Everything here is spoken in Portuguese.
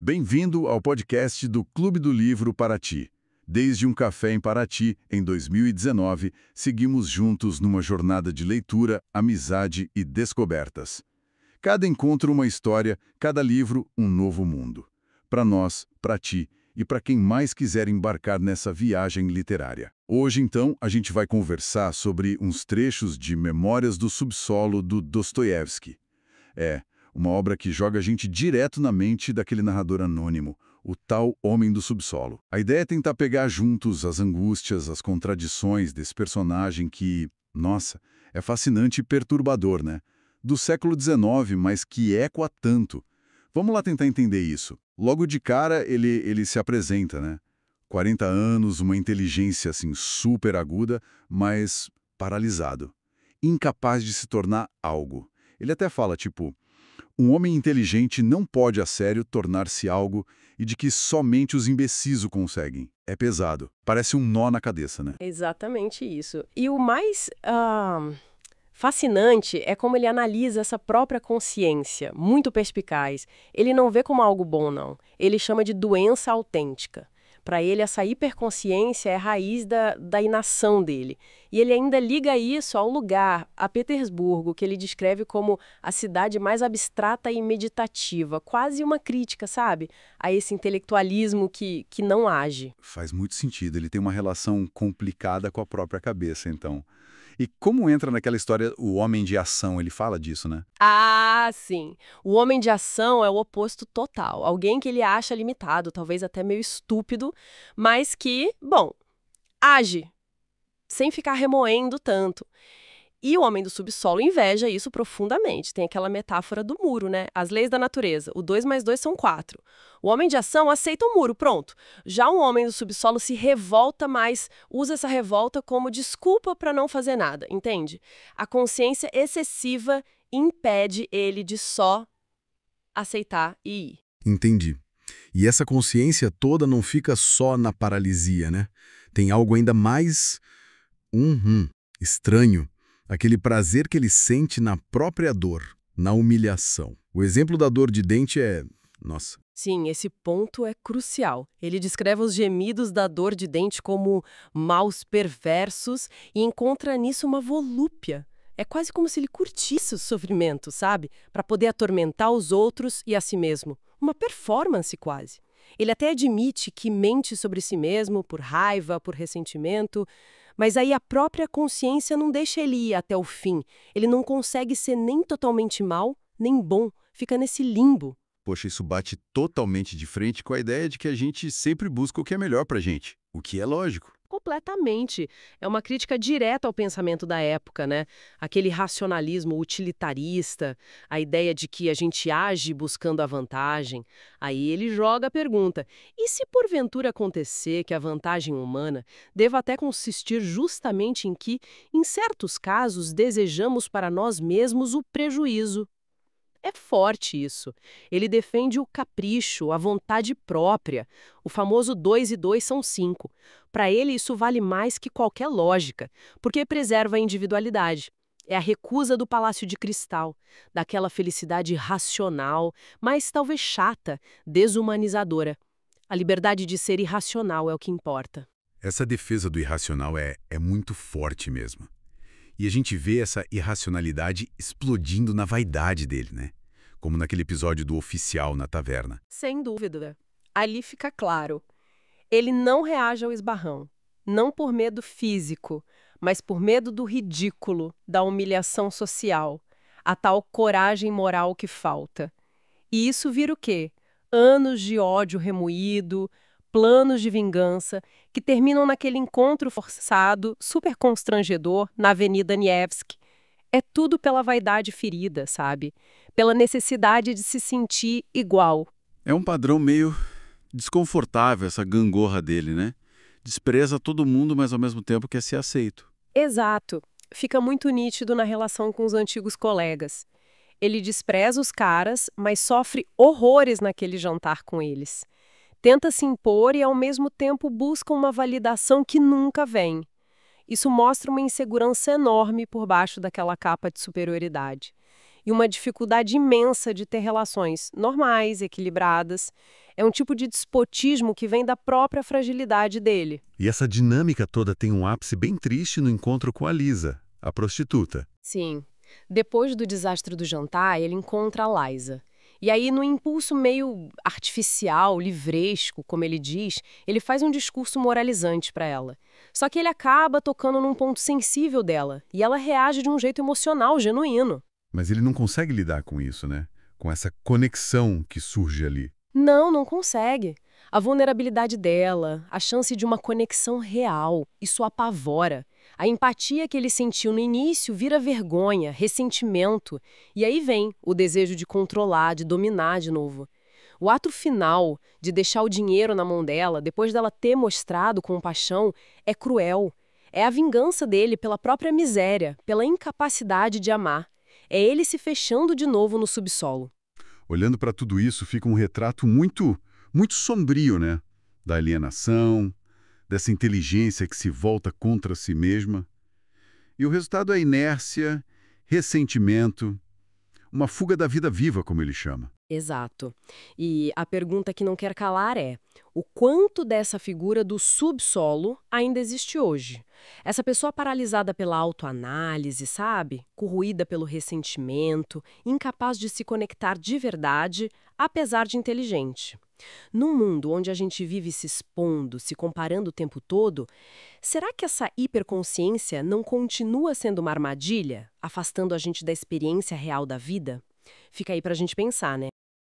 Bem-vindo ao podcast do Clube do Livro Paraty. Desde um café em Paraty, em 2019, seguimos juntos numa jornada de leitura, amizade e descobertas. Cada encontro uma história, cada livro um novo mundo. Para nós, para ti e para quem mais quiser embarcar nessa viagem literária. Hoje, então, a gente vai conversar sobre uns trechos de Memórias do Subsolo do Dostoiévski. Uma obra que joga a gente direto na mente daquele narrador anônimo, o tal Homem do Subsolo. A ideia é tentar pegar juntos as angústias, as contradições desse personagem que, nossa, é fascinante e perturbador, né? Do século XIX, mas que ecoa tanto. Vamos lá tentar entender isso. Logo de cara, ele se apresenta, né? 40 anos, uma inteligência assim super aguda, mas paralisado. Incapaz de se tornar algo. Ele até fala, tipo, um homem inteligente não pode a sério tornar-se algo e de que somente os imbecis o conseguem. É pesado. Parece um nó na cabeça, né? Exatamente isso. E o mais fascinante é como ele analisa essa própria consciência, muito perspicaz. Ele não vê como algo bom, não. Ele chama de doença autêntica. Para ele, essa hiperconsciência é a raiz da inação dele. E ele ainda liga isso ao lugar, a Petersburgo, que ele descreve como a cidade mais abstrata e meditativa. Quase uma crítica, sabe? A esse intelectualismo que não age. Faz muito sentido. Ele tem uma relação complicada com a própria cabeça, então. E como entra naquela história o homem de ação? Ele fala disso, né? Ah, sim. O homem de ação é o oposto total. Alguém que ele acha limitado, talvez até meio estúpido, mas que, bom, age, sem ficar remoendo tanto. E o homem do subsolo inveja isso profundamente. Tem aquela metáfora do muro, né? As leis da natureza. O 2 mais 2 são 4. O homem de ação aceita o muro, pronto. Já um homem do subsolo se revolta, mas usa essa revolta como desculpa para não fazer nada, entende? A consciência excessiva impede ele de só aceitar e ir. Entendi. E essa consciência toda não fica só na paralisia, né? Tem algo ainda mais estranho. Aquele prazer que ele sente na própria dor, na humilhação. O exemplo da dor de dente é... Nossa. Sim, esse ponto é crucial. Ele descreve os gemidos da dor de dente como maus perversos e encontra nisso uma volúpia. É quase como se ele curtisse o sofrimento, sabe? Para poder atormentar os outros e a si mesmo. Uma performance quase. Ele até admite que mente sobre si mesmo por raiva, por ressentimento, mas aí a própria consciência não deixa ele ir até o fim. Ele não consegue ser nem totalmente mal, nem bom. Fica nesse limbo. Poxa, isso bate totalmente de frente com a ideia de que a gente sempre busca o que é melhor pra gente. O que é lógico. Completamente. É uma crítica direta ao pensamento da época, né? Aquele racionalismo utilitarista, a ideia de que a gente age buscando a vantagem. Aí ele joga a pergunta: e se porventura acontecer que a vantagem humana deva até consistir justamente em que, em certos casos, desejamos para nós mesmos o prejuízo? É forte isso. Ele defende o capricho, a vontade própria. O famoso 2 e 2 são 5. Para ele, isso vale mais que qualquer lógica, porque preserva a individualidade. É a recusa do palácio de cristal, daquela felicidade racional, mas talvez chata, desumanizadora. A liberdade de ser irracional é o que importa. Essa defesa do irracional é muito forte mesmo. E a gente vê essa irracionalidade explodindo na vaidade dele, né? Como naquele episódio do oficial na taverna. Sem dúvida. Ali fica claro. Ele não reage ao esbarrão, não por medo físico, mas por medo do ridículo, da humilhação social, a tal coragem moral que falta. E isso vira o quê? Anos de ódio remoído, planos de vingança, que terminam naquele encontro forçado, super constrangedor, na Avenida Nevsky. É tudo pela vaidade ferida, sabe? Pela necessidade de se sentir igual. É um padrão meio desconfortável essa gangorra dele, né? Despreza todo mundo, mas ao mesmo tempo quer ser aceito. Exato. Fica muito nítido na relação com os antigos colegas. Ele despreza os caras, mas sofre horrores naquele jantar com eles. Tenta se impor e, ao mesmo tempo, busca uma validação que nunca vem. Isso mostra uma insegurança enorme por baixo daquela capa de superioridade. E uma dificuldade imensa de ter relações normais, equilibradas. É um tipo de despotismo que vem da própria fragilidade dele. E essa dinâmica toda tem um ápice bem triste no encontro com a Lisa, a prostituta. Sim. Depois do desastre do jantar, ele encontra a Liza. E aí, no impulso meio artificial, livresco, como ele diz, ele faz um discurso moralizante para ela. Só que ele acaba tocando num ponto sensível dela, e ela reage de um jeito emocional, genuíno. Mas ele não consegue lidar com isso, né? Com essa conexão que surge ali. Não consegue. A vulnerabilidade dela, a chance de uma conexão real, isso apavora. A empatia que ele sentiu no início vira vergonha, ressentimento, e aí vem o desejo de controlar, de dominar de novo. O ato final, de deixar o dinheiro na mão dela, depois dela ter mostrado compaixão, é cruel. É a vingança dele pela própria miséria, pela incapacidade de amar. É ele se fechando de novo no subsolo. Olhando para tudo isso, fica um retrato muito sombrio, né? Da alienação, dessa inteligência que se volta contra si mesma. E o resultado é inércia, ressentimento, uma fuga da vida viva, como ele chama. Exato. E a pergunta que não quer calar é: o quanto dessa figura do subsolo ainda existe hoje? Essa pessoa paralisada pela autoanálise, sabe? Corroída pelo ressentimento, incapaz de se conectar de verdade, apesar de inteligente. Num mundo onde a gente vive se expondo, se comparando o tempo todo, será que essa hiperconsciência não continua sendo uma armadilha, afastando a gente da experiência real da vida? Fica aí pra gente pensar, né?